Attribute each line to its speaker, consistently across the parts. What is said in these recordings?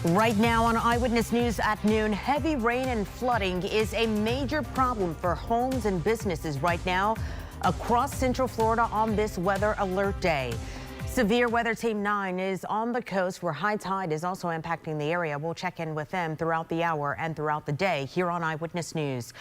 Speaker 1: Right now on Eyewitness News at noon, heavy rain and flooding is a major problem for homes and businesses right now across Central Florida on this weather alert day. Severe Weather Team 9 is on the coast where high tide is also impacting the area. We'll check in with them throughout the hour and throughout the day here on Eyewitness News.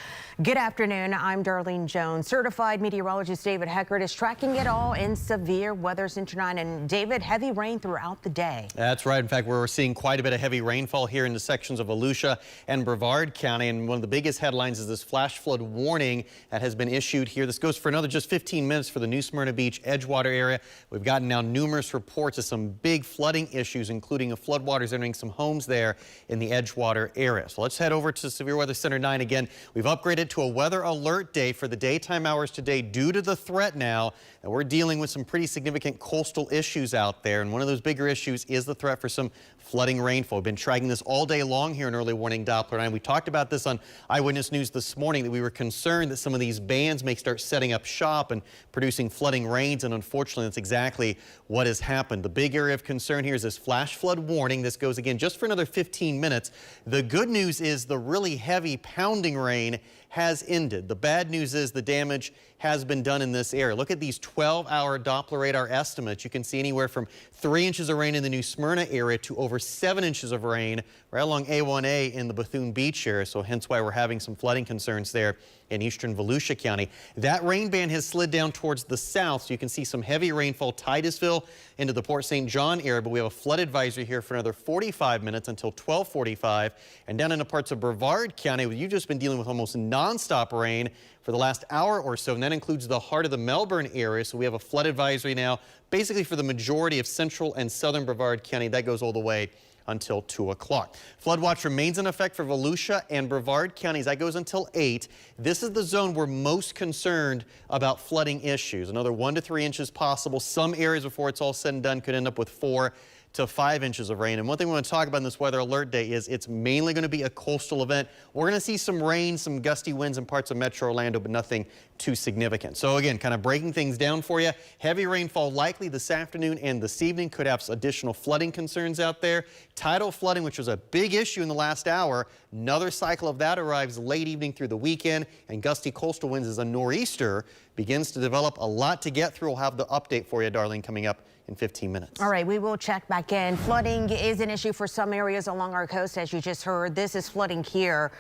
Speaker 1: Good afternoon. I'm Darlene Jones. Certified meteorologist David Heckert is tracking it all in Severe Weather Center 9. And David, heavy rain throughout the day.
Speaker 2: That's right. In fact, we're seeing quite a bit of heavy rainfall here in the sections of Volusia and Brevard County. And one of the biggest headlines is this flash flood warning that has been issued here. This goes for another just 15 minutes for the New Smyrna Beach Edgewater area. We've gotten now numerous reports of some big flooding issues, including a floodwaters entering some homes there in the Edgewater area. So let's head over to Severe Weather Center 9 again. We've upgraded to a weather alert day for the daytime hours today due to the threat now that we're dealing with some pretty significant coastal issues out there. And one of those bigger issues is the threat for some flooding rainfall. We've been tracking this all day long here in early warning Doppler 9. We talked about this on Eyewitness News this morning, that we were concerned that some of these bands may start setting up shop and producing flooding rains. And unfortunately, that's exactly what has happened. The big area of concern here is this flash flood warning. This goes again just for another 15 minutes. The good news is the really heavy pounding rain has ended. The bad news is the damage has been done in this area. Look at these 12-hour Doppler radar estimates. You can see anywhere from 3 inches of rain in the New Smyrna area to over 7 inches of rain right along A1A in the Bethune Beach area. So hence why we're having some flooding concerns there in eastern Volusia County. That rain band has slid down towards the south, so you can see some heavy rainfall Titusville into the Port St. John area, but we have a flood advisory here for another 45 minutes until 12:45. And down into parts of Brevard County, where you've just been dealing with almost nonstop rain for the last hour or so, and that includes the heart of the Melbourne area. So we have a flood advisory now basically for the majority of central and southern Brevard County. That goes all the way until 2 o'clock. Flood watch remains in effect for Volusia and Brevard counties. That goes until 8. This is the zone we're most concerned about flooding issues. Another 1 to 3 inches possible. Some areas before it's all said and done could end up with 4 to 5 inches of rain. And one thing we want to talk about in this weather alert day is it's mainly going to be a coastal event. We're going to see some rain, some gusty winds in parts of Metro Orlando, but nothing too significant. So again, kind of breaking things down for you. Heavy rainfall likely this afternoon and this evening. Could have additional flooding concerns out there. Tidal flooding, which was a big issue in the last hour. Another cycle of that arrives late evening through the weekend. And gusty coastal winds as a nor'easter begins to develop. A lot to get through. We'll have the update for you, Darlene, coming up in 15 minutes.
Speaker 1: All right, we will check back in. Flooding is an issue for some areas along our coast, as you just heard. This is flooding here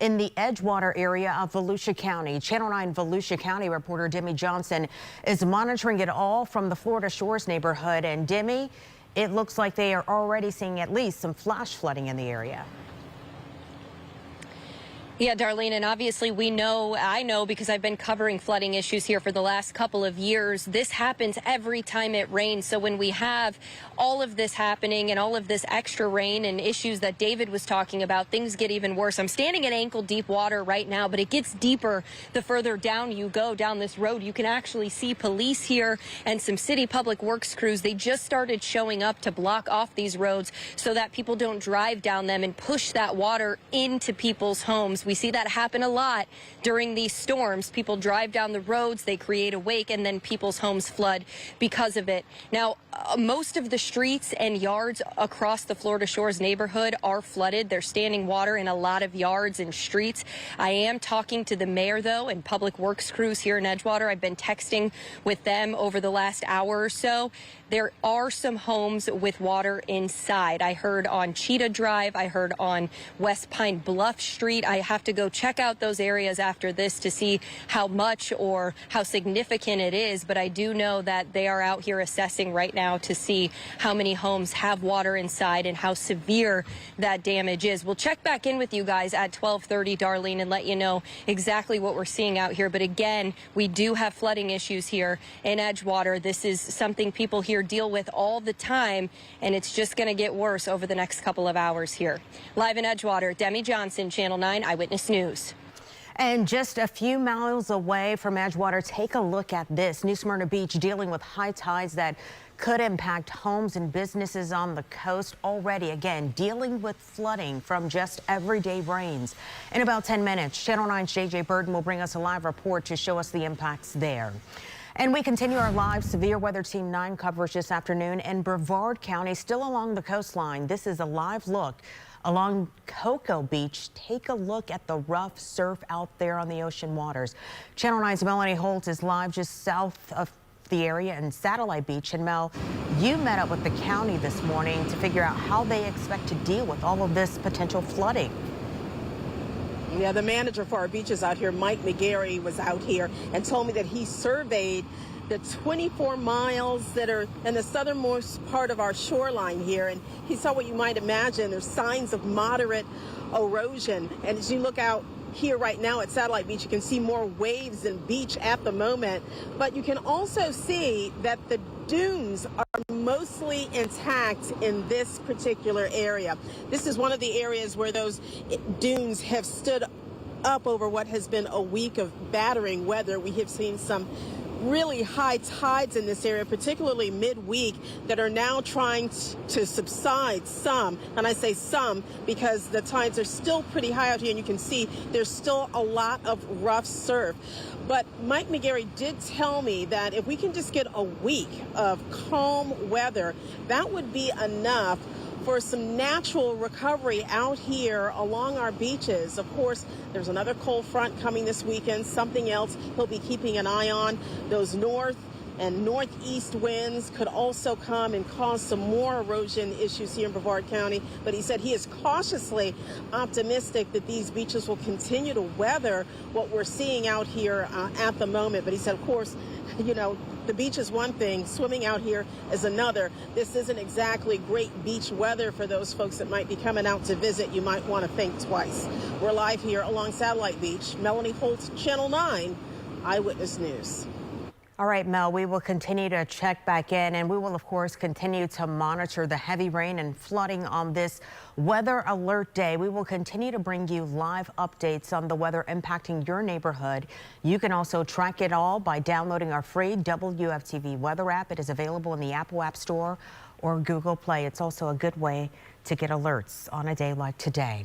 Speaker 1: in the Edgewater area of Volusia County. Channel 9 Volusia County reporter Demi Johnson is monitoring it all from the Florida Shores neighborhood. And Demi, it looks like they are already seeing at least some flash flooding in the area.
Speaker 3: Yeah, Darlene, and obviously I know because I've been covering flooding issues here for the last couple of years. This happens every time it rains. So when we have all of this happening and all of this extra rain and issues that David was talking about, things get even worse. I'm standing in ankle deep water right now, but it gets deeper the further down you go down this road. You can actually see police here and some city public works crews. They just started showing up to block off these roads so that people don't drive down them and push that water into people's homes. We see that happen a lot during these storms. People drive down the roads, they create a wake, and then people's homes flood because of it. Now, most of the streets and yards across the Florida Shores neighborhood are flooded. There's standing water in a lot of yards and streets. I am talking to the mayor, though, and public works crews here in Edgewater. I've been texting with them over the last hour or so. There are some homes with water inside. I heard on Cheetah Drive. I heard on West Pine Bluff Street. I have to go check out those areas after this to see how much or how significant it is. But I do know that they are out here assessing right now to see how many homes have water inside and how severe that damage is. We'll check back in with you guys at 12:30, Darlene, and let you know exactly what we're seeing out here. But again, we do have flooding issues here in Edgewater. This is something people here deal with all the time, and it's just going to get worse over the next couple of hours here. Live in Edgewater, Demi Johnson, Channel 9 Eyewitness News.
Speaker 1: And just a few miles away from Edgewater, take a look at this. New Smyrna Beach dealing with high tides that could impact homes and businesses on the coast already. Again, dealing with flooding from just everyday rains. In about 10 minutes, Channel 9's JJ Burden will bring us a live report to show us the impacts there. And we continue our live Severe Weather Team 9 coverage this afternoon in Brevard County, still along the coastline. This is a live look along Cocoa Beach. Take a look at the rough surf out there on the ocean waters. Channel 9's Melanie Holt is live just south of the area in Satellite Beach. And Mel, you met up with the county this morning to figure out how they expect to deal with all of this potential flooding.
Speaker 4: Yeah, the manager for our beaches out here, Mike McGarry, was out here and told me that he surveyed the 24 miles that are in the southernmost part of our shoreline here. And he saw what you might imagine. There's signs of moderate erosion. And as you look out here right now at Satellite Beach, you can see more waves than beach at the moment. But you can also see that the dunes are mostly intact in this particular area. This is one of the areas where those dunes have stood up over what has been a week of battering weather. We have seen some really high tides in this area, particularly midweek, that are now trying to subside some. And I say some because the tides are still pretty high out here, and you can see there's still a lot of rough surf. But Mike McGarry did tell me that if we can just get a week of calm weather, that would be enough for some natural recovery out here along our beaches. Of course, there's another cold front coming this weekend, something else he'll be keeping an eye on. Those north and northeast winds could also come and cause some more erosion issues here in Brevard County. But he said he is cautiously optimistic that these beaches will continue to weather what we're seeing out here at the moment. But he said, of course, you know, the beach is one thing, swimming out here is another. This isn't exactly great beach weather for those folks that might be coming out to visit. You might want to think twice. We're live here along Satellite Beach. Melanie Holt, Channel 9 Eyewitness News.
Speaker 1: All right, Mel, we will continue to check back in, and we will, of course, continue to monitor the heavy rain and flooding on this weather alert day. We will continue to bring you live updates on the weather impacting your neighborhood. You can also track it all by downloading our free WFTV weather app. It is available in the Apple App Store or Google Play. It's also a good way to get alerts on a day like today.